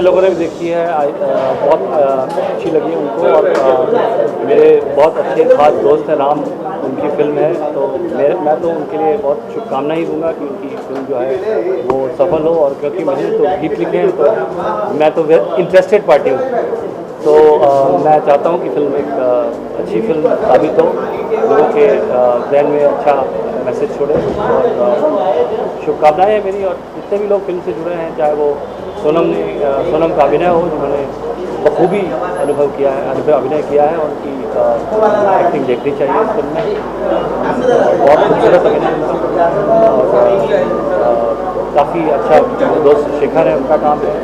लोगों ने भी देखी है, बहुत अच्छी लगी उनको। और मेरे बहुत अच्छे खास दोस्त हैं राम, उनकी फ़िल्म है, तो मैं तो उनके लिए बहुत शुभकामनाएं ही दूंगा कि उनकी फ़िल्म जो है वो सफल हो। और क्योंकि मैंने तो गीत लिखे हैं तो मैं तो इंटरेस्टेड पार्टी हूँ, तो मैं चाहता हूँ कि फिल्म एक अच्छी फिल्म साबित हो, लोगों के जहन में अच्छा मैसेज छोड़े। और शुभकामनाएं हैं मेरी, और जितने भी लोग फिल्म से जुड़े हैं, चाहे वो सोनम का अभिनय हो, जिन्होंने बखूबी अभिनय किया है, और उनकी एक्टिंग देखनी चाहिए इस फिल्म में। बहुत खूबसूरत अभिनय उनका, और काफ़ी अच्छा दोस्त शेखर है, उनका काम है,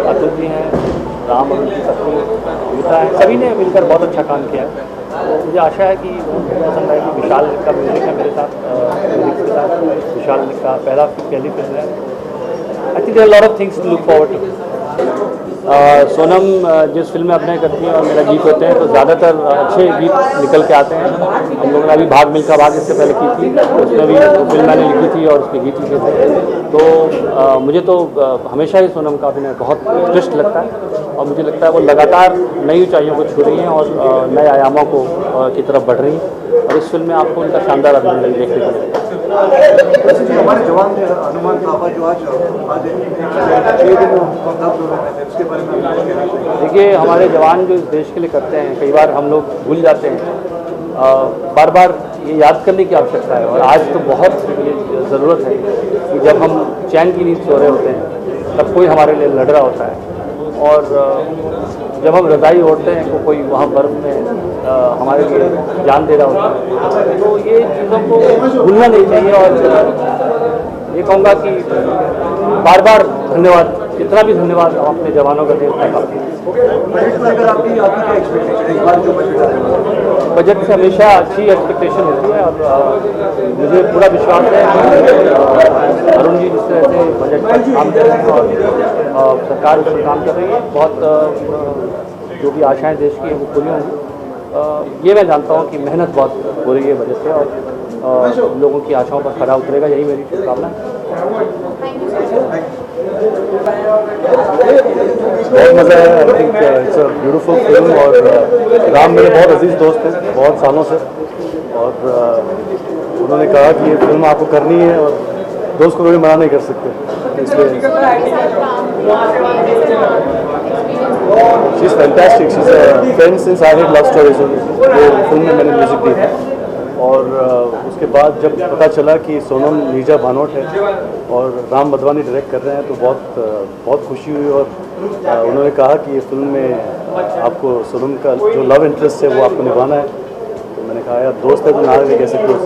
अतुल जी हैं, राम और उनकी पत्नी गीता है, सभी ने मिलकर बहुत अच्छा काम किया है। तो मुझे आशा है कि पसंद आएगी। विशाल का म्यूजिक है मेरे साथ, म्यूजिक के साथ विशाल का पहली फिल्म है। I think there are lot of things to look forward to. Sonam जिस फिल्म में अभिनय करती हैं और मेरा गीत होते हैं, तो ज़्यादातर अच्छे गीत निकल के आते हैं। हम लोगों ने अभी भाग मिल्खा भाग इससे पहले की थी, उसमें भी वो फिल्म मैंने लिखी थी और उसके गीत लिखे थे। तो मुझे तो हमेशा ही सोनम का अभिनय बहुत उत्कृष्ट लगता है, और मुझे लगता है वो लगातार नई ऊंचाइयों को छू रही हैं और नए आयामों को की तरफ बढ़ रही हैं। और इस फिल्म में आपको उनका शानदार अभिनय देखने को मिलेगा। हमारे जवान थे हनुमान थापा जो आज 6 दिन उसके बारे में देखिए, हमारे जवान जो इस देश के लिए करते हैं, कई बार हम लोग भूल जाते हैं। बार बार ये याद करने की आवश्यकता है, और आज तो बहुत ये ज़रूरत है कि जब हम चैन की नींद सो रहे होते हैं, तब कोई हमारे लिए लड़ रहा होता है, और जब हम रज़ाई ओढ़ते हैं तो कोई वहाँ बर्फ़ में हमारे लिए जान दे रहा होता है। तो ये चीज़ों को भूलना नहीं चाहिए, और ये कहूँगा कि बार बार धन्यवाद, जितना भी धन्यवाद हम अपने जवानों का दें उतना काफ़ी। बजट से हमेशा अच्छी एक्सपेक्टेशन होती है, और मुझे पूरा विश्वास है कि अरुण जी जिस तरह से बजट पर काम कर रहे हैं और सरकार उस पर काम कर रही है, बहुत जो भी आशाएं देश की हैं वो पूरी होंगी। ये मैं जानता हूँ कि मेहनत बहुत हो रही है बजट से, और लोगों की आशाओं पर खरा उतरेगा, यही मेरी शुभकामना है। बहुत मज़ा आया। आई think it's a beautiful film, और राम मेरे बहुत अजीज़ दोस्त हैं बहुत सालों से, और उन्होंने कहा कि ये फिल्म आपको करनी है, और दोस्त को कभी मना नहीं कर सकते, इसलिए she is fantastic. She is a friend since I had love stories, वो फिल्म में मैंने म्यूज़िक दी है। और उसके बाद जब पता चला कि सोनम नीरजा भानोट है और राम मधवानी डायरेक्ट कर रहे हैं, तो बहुत खुशी हुई। और उन्होंने कहा कि ये फिल्म में आपको सोनम का जो लव इंटरेस्ट है वो आपको निभाना है। तो मैंने कहा यार दोस्त है तो ना भी कैसे क्लोज।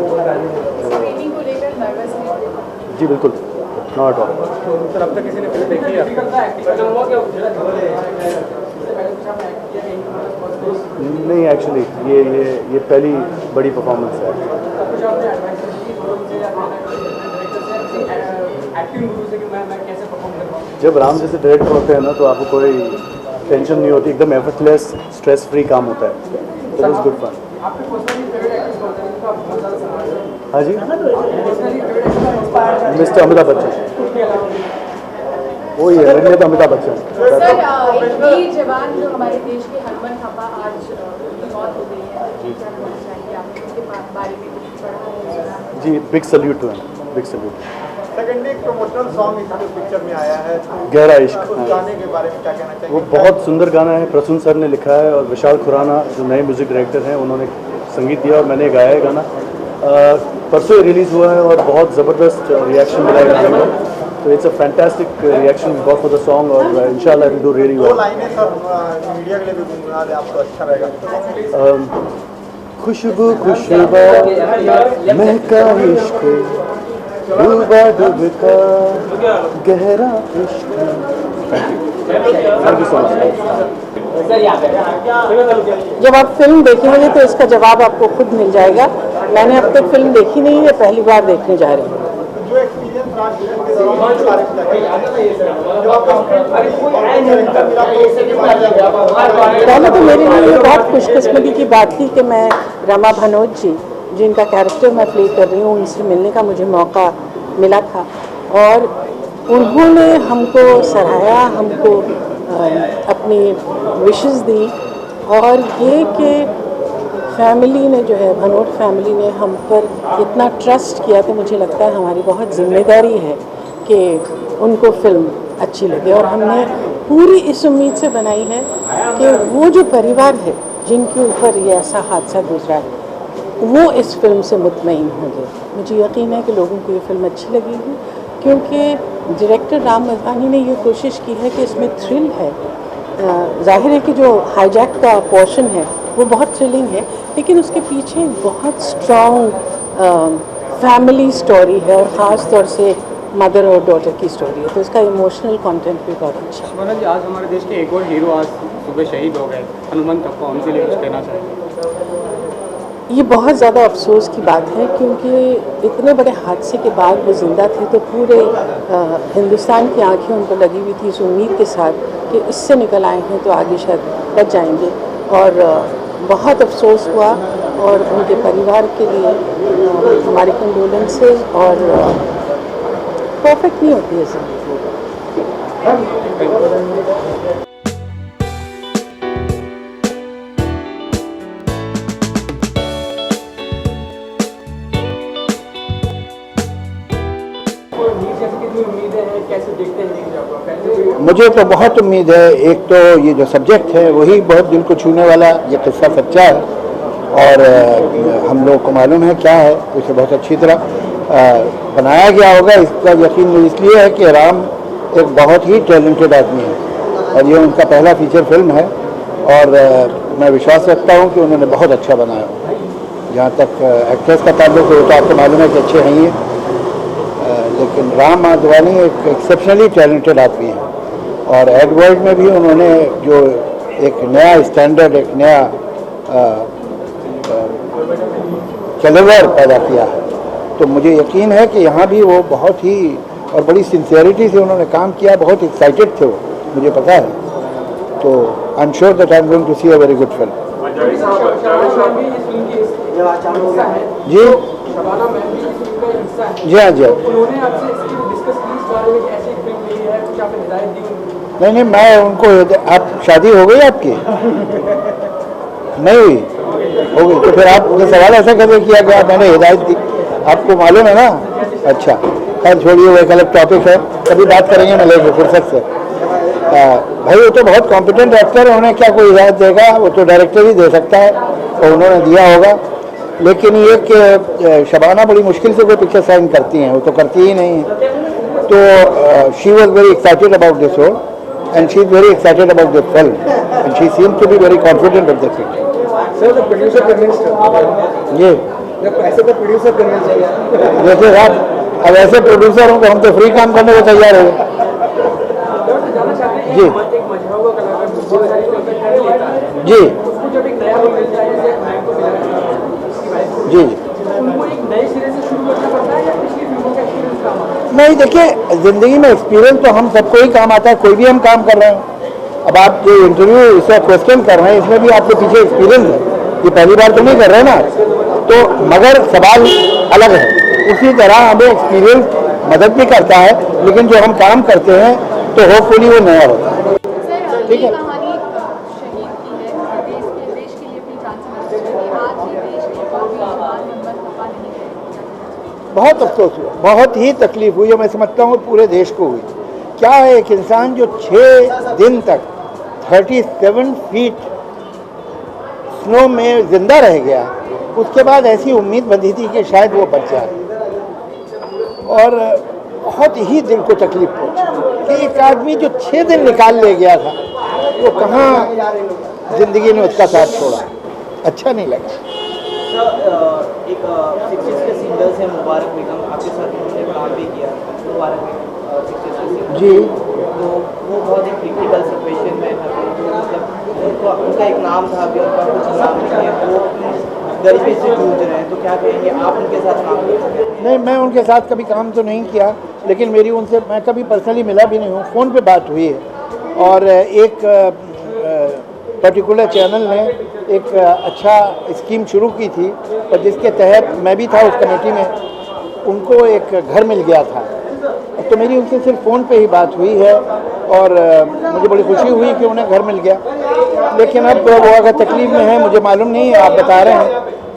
जी बिल्कुल, नॉट ऑल। सर अब तक किसी ने फिल्म देखी है? नहीं, एक्चुअली ये पहली बड़ी परफॉर्मेंस है। जब राम जैसे डायरेक्टर होते हैं ना, तो आपको कोई टेंशन नहीं होती, एकदम एफर्टलेस स्ट्रेस फ्री काम होता है, तो इट्स गुड फन। हाँ जी, मिस्टर अमिताभ बच्चन, वो ही है, मेरे तो अमिताभ बच्चन। सर, एक वीर जवान जो हमारे देश के हनुमान थापा आज उनकी मौत हो गई है, क्या कहना चाहिए आपने उनके बारे में कुछ पढ़ा है? जी, big salute to him, big salute. Secondly एक प्रमोशनल सॉन्ग इस पिक्चर में आया है, गहरा इश्क। उस गाने के बारे में क्या कहना चाहिए? वो बहुत सुंदर गाना है, प्रसून सर ने लिखा है, और विशाल खुराना जो नए म्यूज़िक डायरेक्टर हैं उन्होंने संगीत दिया, और मैंने गाया है गाना। परसों रिलीज़ हुआ है, और बहुत ज़बरदस्त रिएक्शन मिला है गाने को। तो it's a fantastic reaction we got for the song, और इंशाल्लाह it will do really well. दो लाइनें सर मीडिया के लिए भी गुनगुना दे, आपको अच्छा रहेगा। खुशबू खुशबा महका इश्क, डूबा डूबता गहरा इश्क। Thank you so much. जब आप फिल्म देखेंगे तो इसका जवाब आपको खुद मिल जाएगा। मैंने अब तक फिल्म देखी नहीं है, पहली बार देखने जा रही हूँ। जो एक्सपीरियंस रहा फिल्म के दौरान उसके बारे में क्या कहना? जब आपका पहले तो मेरे लिए ये बहुत खुशकिस्मती की बात थी कि मैं रमा भनोट जी, जिनका कैरेक्टर मैं प्ले कर रही हूँ, उनसे मिलने का मुझे मौका मिला था, और उन्होंने हमको सराहा, हमको अपनी विशेस दी, और ये कि फैमिली ने जो है, भनोट फैमिली ने हम पर इतना ट्रस्ट किया, तो मुझे लगता है हमारी बहुत जिम्मेदारी है कि उनको फिल्म अच्छी लगे। और हमने पूरी इस उम्मीद से बनाई है कि वो जो परिवार है जिनके ऊपर ये ऐसा हादसा गुजरा है, वो इस फिल्म से मुतमईन होंगे। मुझे यकीन है कि लोगों को ये फिल्म अच्छी लगेगी, क्योंकि डायरेक्टर राम मधवानी ने ये कोशिश की है कि इसमें थ्रिल है। जाहिर है कि जो हाईजैक का पोर्शन है वो बहुत थ्रिलिंग है, लेकिन उसके पीछे एक बहुत स्ट्रॉन्ग फैमिली स्टोरी है, और ख़ास तौर से मदर और डॉटर की स्टोरी है, तो इसका इमोशनल कंटेंट भी बहुत अच्छा है। शबाना जी, आज हमारे देश के एक और हीरो आज सुबह शहीद हो गए, हनुमान थप्पा, उनके लिए कुछ कहना चाहेंगे? ये बहुत ज़्यादा अफसोस की बात है, क्योंकि इतने बड़े हादसे के बाद वो ज़िंदा थे, तो पूरे हिंदुस्तान की आंखें उन पर लगी हुई थी इस उम्मीद के साथ कि इससे निकल आए हैं तो आगे शायद बच जाएंगे, और बहुत अफसोस हुआ। और उनके परिवार के लिए हमारी कंडोलेंसेस, और परफेक्ट नहीं होती है ज़िंदगी। मुझे तो बहुत उम्मीद है। एक तो ये जो सब्जेक्ट है वही बहुत दिल को छूने वाला, ये किस्सा सच्चा है, और हम लोग को मालूम है क्या है, उसे बहुत अच्छी तरह बनाया गया होगा। इसका यकीन इसलिए है कि राम एक बहुत ही टैलेंटेड आदमी है, और ये उनका पहला फीचर फिल्म है, और मैं विश्वास रखता हूँ कि उन्होंने बहुत अच्छा बनाया होगा। जहाँ तक एक्ट्रेस का ताल्लुक है, तो आपको मालूम है कि अच्छे हैं ये, लेकिन राम माधवानी एक एक्सेप्शनली टैलेंटेड आदमी है, और एड वर्ल्ड में भी उन्होंने जो एक नया स्टैंडर्ड, एक नया कैलिबर पैदा किया है। तो मुझे यकीन है कि यहाँ भी वो बहुत ही और बड़ी सिंसियरिटी से उन्होंने काम किया, बहुत एक्साइटेड थे वो, मुझे पता है। तो I am sure that I am going to see a very good film. जी जी हाँ जी, नहीं, मैं उनको, आप शादी हो गई आपकी? नहीं हुई? हो गई, तो फिर आप मुझे सवाल ऐसा कैसे किया कि आप मैंने हिदायत दी? आपको मालूम है ना? अच्छा, खैर छोड़िए, वो एक अलग टॉपिक है, कभी बात करेंगे मिलेंगे फुर्सत से। भाई वो तो बहुत कॉम्पिटेंट एक्टर है, उन्हें क्या कोई हिदायत देगा? वो तो डायरेक्टर ही दे सकता है, और उन्होंने दिया होगा। लेकिन ये कि शबाना बड़ी मुश्किल से कोई पिक्चर साइन करती हैं, वो तो करती ही नहीं है। तो she was very excited about this role, and she is very excited about the film, and she seems to be very confident of the film. Sir, the producer convinced her. ये ऐसे तो प्रोड्यूसर कन्विंस है। जैसे आप अब ऐसे producer हों तो हम तो फ्री काम करने को तैयार हैं। जी जी जी नहीं, देखिए ज़िंदगी में एक्सपीरियंस तो हम सबको ही काम आता है, कोई भी हम काम कर रहे हैं। अब आप जो इंटरव्यू इसका क्वेश्चन कर रहे हैं, इसमें भी आपके पीछे एक्सपीरियंस है, ये पहली बार तो नहीं कर रहे ना, तो मगर सवाल अलग है। उसी तरह हमें एक्सपीरियंस मदद भी करता है, लेकिन जो हम काम करते हैं तो होपफुली वो नया होता है। ठीक है, बहुत अफसोस हुआ, बहुत ही तकलीफ हुई, मैं समझता हूँ पूरे देश को हुई। क्या है, एक इंसान जो 6 दिन तक 37 फीट स्नो में जिंदा रह गया, उसके बाद ऐसी उम्मीद बंधी थी कि शायद वो बच जाए, और बहुत ही दिल को तकलीफ पहुंची कि एक आदमी जो 6 दिन निकाल ले गया था, वो कहाँ जिंदगी ने उसका साथ छोड़ा। अच्छा नहीं लगा। एक 60s के सिंगर्स हैं मुबारक बेगम, आपके साथ उन्होंने काम भी किया। मुबारक बेगम 60s के सिंगर जी, तो वो बहुत एक क्रिटिकल सिचुएशन में है, मतलब उनका एक नाम था, अभी उनका कुछ नाम नहीं है, वो गरीबी से जूझ रहे हैं, तो क्या कहेंगे आप उनके साथ काम कर सकते हैं? नहीं, मैं उनके साथ कभी काम तो नहीं किया, लेकिन मेरी उनसे, मैं कभी पर्सनली मिला भी नहीं हूँ, फ़ोन पे बात हुई है। और एक पर्टिकुलर चैनल ने एक अच्छा स्कीम शुरू की थी, और जिसके तहत मैं भी था उस कमेटी में, उनको एक घर मिल गया था, तो मेरी उनसे सिर्फ फ़ोन पे ही बात हुई है और मुझे बड़ी खुशी हुई कि उन्हें घर मिल गया। लेकिन अब वो अगर तकलीफ में है, मुझे मालूम नहीं है, आप बता रहे हैं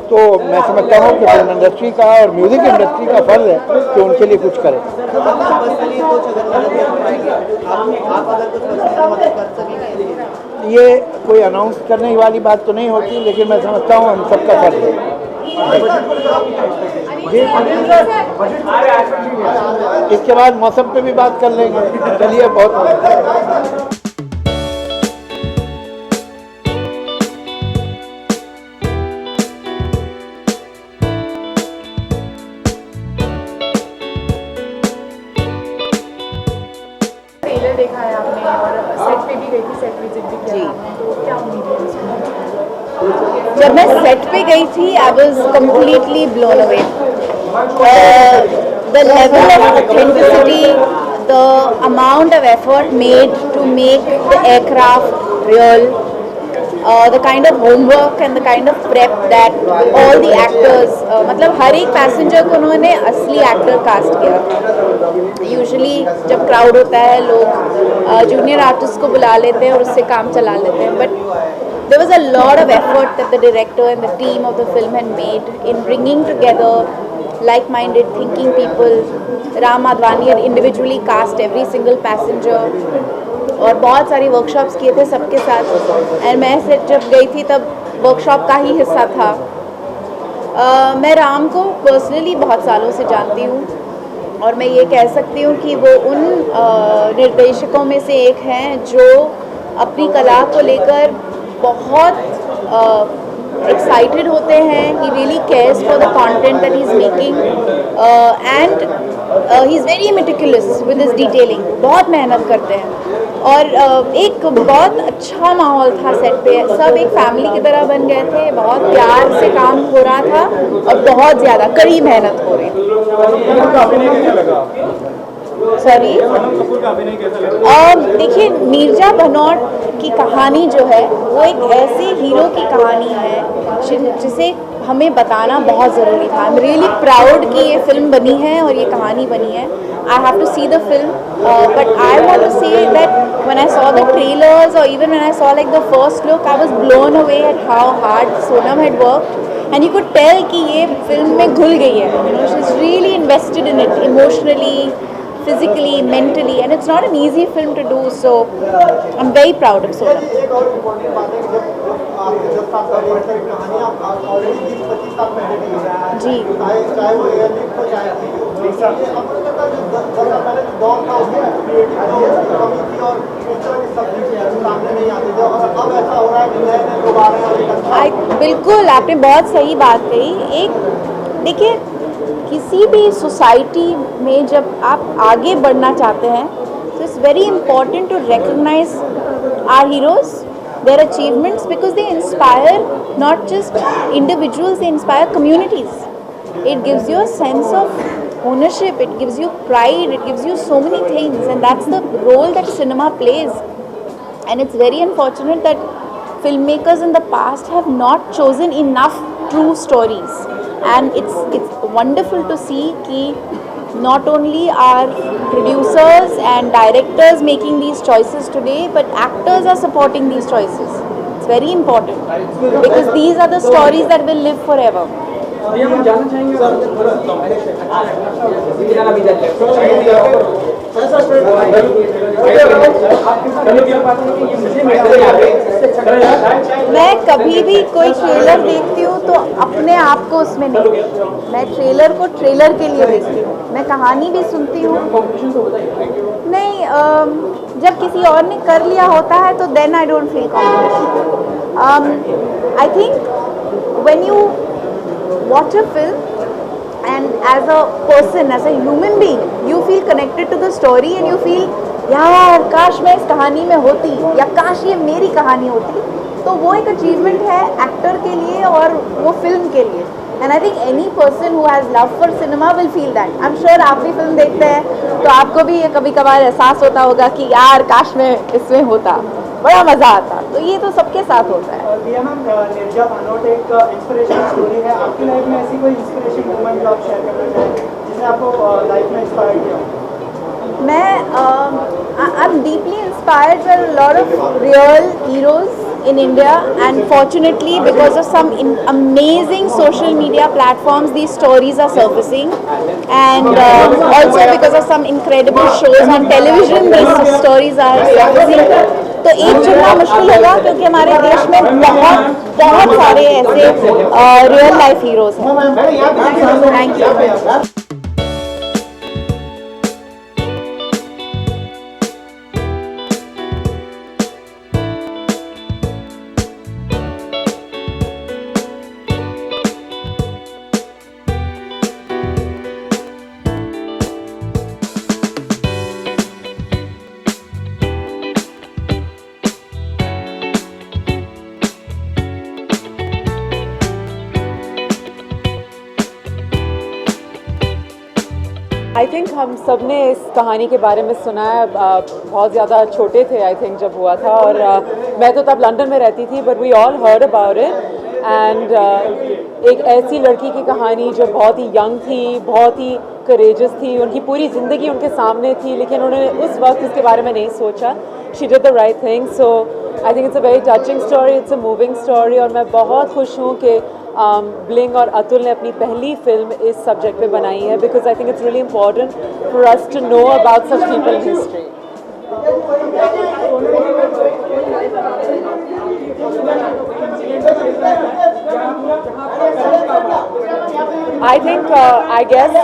तो मैं समझता हूँ कि फिल्म इंडस्ट्री का और म्यूज़िक इंडस्ट्री का फ़र्ज़ है कि उनके लिए कुछ करे। पर्सनली कुछ अगर मदद कर पाएंगे आप अगर कुछ पर्सनली मदद कर सकेंगे? ये कोई अनाउंस करने वाली बात तो नहीं होती, लेकिन मैं समझता हूँ हम सबका फ़र्ज़ है। इसके बाद मौसम पे भी बात कर लेंगे। चलिए, बहुत ट्रेलर देखा है आपने और सेट पे भी गई थी, सेट विजिट भी किया आपने, तो क्या उम्मीद है इसमें? जब मैं सेट पे गई थी I was completely blown away. The level of authenticity, the amount of effort made to make the aircraft real, the kind of homework and the kind of prep that all the actors, मतलब हर एक passenger को उन्होंने असली actor cast किया. Usually जब crowd होता है लोग जूनियर आर्टिस्ट को बुला लेते हैं और उससे काम चला लेते हैं, but there was a lot of effort that the director and the team of the film had made in bringing together like-minded thinking people. Ram Madhwani had individually cast every single passenger और बहुत सारी workshops किए थे सबके साथ. And मैं set जब गई थी तब वर्कशॉप का ही हिस्सा था. मैं राम को पर्सनली बहुत सालों से जानती हूँ और मैं ये कह सकती हूँ कि वो उन निर्देशकों में से एक हैं जो अपनी कला को लेकर बहुत एक्साइटेड होते हैं. He really cares for the content that he is making and he is very meticulous with his detailing. बहुत मेहनत करते हैं और एक बहुत अच्छा माहौल था सेट पे. सब एक फैमिली की तरह बन गए थे. बहुत प्यार से काम हो रहा था और बहुत ज़्यादा कड़ी मेहनत हो रही थी. सॉरी, देखिए, नीरजा भनोट की कहानी जो है वो एक ऐसे हीरो की कहानी है जिसे हमें बताना बहुत ज़रूरी था. आई एम रियली प्राउड कि ये फिल्म बनी है और ये कहानी बनी है. I have to see the film, but I want to say that when I saw the trailers or even when I saw like the first look, I was blown away at how hard Sonam had worked, and you could tell कि ये film में घुल गई है. You know, she's really invested in it emotionally, physically, mentally, and it's not an easy film to do. So I'm very proud of Sonam. जी, बिल्कुल, आपने बहुत सही बात कही. एक देखिए, किसी भी सोसाइटी में जब आप आगे बढ़ना चाहते हैं तो it's very important to recognise our heroes, their achievements, because they inspire not just individuals, they inspire communities. It gives you a sense of ownership, it gives you pride, it gives you so many things, and that's the role that cinema plays. And it's very unfortunate that filmmakers in the past have not chosen enough true stories. And it's wonderful to see कि not only are producers and directors making these choices today, but actors are supporting these choices. It's very important because these are the stories that will live forever. हम जानना चाहेंगे मैं कभी भी कोई trailer देखती हूँ तो अपने आप को उसमें नहीं, मैं ट्रेलर को ट्रेलर के लिए देखती हूँ. मैं कहानी भी सुनती हूँ. नहीं, जब किसी और ने कर लिया होता है तो then I don't feel competition. I think when you watch a film and as a person, as a human being, you feel connected to the story and you feel यार काश मैं इस कहानी में होती या काश ये मेरी कहानी होती. तो वो एक अचीवमेंट है एक्टर के लिए और वो फिल्म के लिए. And I think any person who has love for cinema will feel that. I am sure आप भी फिल्म देखते हैं तो आपको भी ये कभी कभार एहसास होता होगा कि यार काश मैं इसमें होता, बड़ा मज़ा आता. तो ये तो सबके साथ होता है. नीरजा भनोट एक इंस्पिरेशनल स्टोरी है. आपकी लाइफ में ऐसी कोई इंस्पिरेशन मोमेंट जो आप शेयर करना चाहेंगे जिसने आपको लाइफ में इंस्पायर किया हो? I'm deeply inspired by a lot of real heroes in India, and fortunately because of some amazing social media platforms these stories are surfacing, and also because of some incredible shows on television these stories are surfacing. तो एक चुनना मुश्किल होगा क्योंकि हमारे देश में बहुत सारे ऐसे रियल लाइफ हीरोज हैं. Thank you. आई थिंक हम सब ने इस कहानी के बारे में सुना है. बहुत ज़्यादा छोटे थे आई थिंक जब हुआ था, और मैं तो तब लंदन में रहती थी, but we all heard about it. And एक ऐसी लड़की की कहानी जो बहुत ही यंग थी, बहुत ही करेजस थी, उनकी पूरी ज़िंदगी उनके सामने थी, लेकिन उन्होंने उस वक्त इसके बारे में नहीं सोचा. She did the right thing. So I think it's a very touching story, it's a moving story, और मैं बहुत खुश हूँ कि ब्लिंग और अतुल ने अपनी पहली फिल्म इस सब्जेक्ट पे बनाई है, because I think it's really important for us to know about such people in history. I think, I guess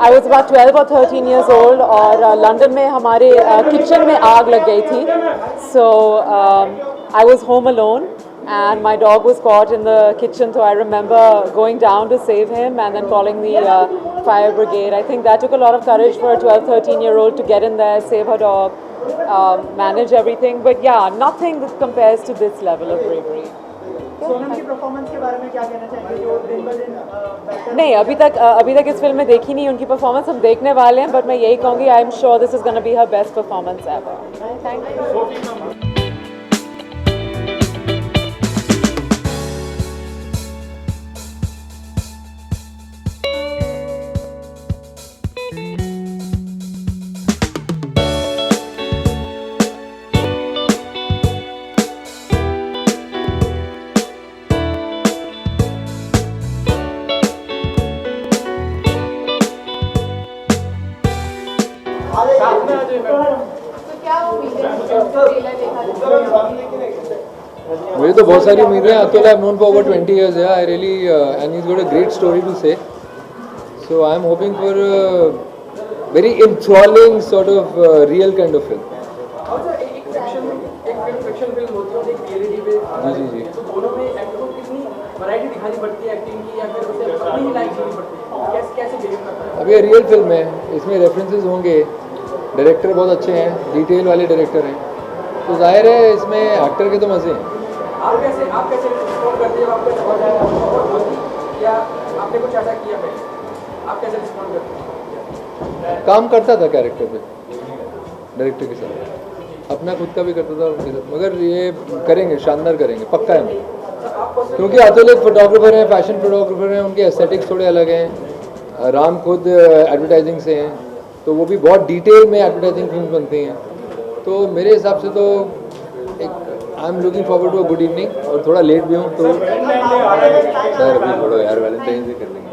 I was about 12 or 13 years old, और लंदन में हमारे किचन में आग लग गई थी. So I was home alone and my dog was caught in the kitchen, so I remember going down to save him and then calling the fire brigade. I think that took a lot of courage for a 12-13-year-old to get in there, save her dog, manage everything. But yeah, nothing that compares to this level of bravery. Sonam की performance के बारे में क्या कहना चाहेंगे, जो दिन ब दिन नहीं, अभी तक इस फिल्म में देखी नहीं उनकी परफॉर्मेंस, हम देखने वाले हैं, बट मैं यही कहूँगी I am sure this is gonna be her best performance ever. Thank you. मुझे तो बहुत सारी उम्मीदें हैं. Atul I have known for over 20 years. I really and he has got a great story to say. So I am hoping for very enthralling sort of real kind of film. जी जी जी. अब ये रियल फिल्म है, इसमें references होंगे, director बहुत अच्छे हैं, डिटेल वाले डायरेक्टर हैं, तो जाहिर है इसमें एक्टर के तो मज़े हैं. आप कैसे रिस्पॉन्ड करते हैं जब आपका सवाल आया, या आपने कुछ ऐसा किया है, आप कैसे रिस्पॉन्ड करते हैं? काम करता था कैरेक्टर पे डायरेक्टर के साथ, अपना खुद का भी करता था उनके साथ, मगर ये करेंगे, शानदार करेंगे, पक्का है. क्योंकि अतुल एक फोटोग्राफर हैं, फैशन फोटोग्राफर हैं, उनके एस्थेटिक्स थोड़े अलग हैं. राम खुद एडवर्टाइजिंग से हैं, तो वो भी बहुत डिटेल में एडवर्टाइजिंग फिल्म बनती हैं. तो मेरे हिसाब से तो एक I am looking forward to a good evening. और थोड़ा लेट भी हूँ तो सर अभी थोड़ा यार वैलेंटाइन से कर लेंगे.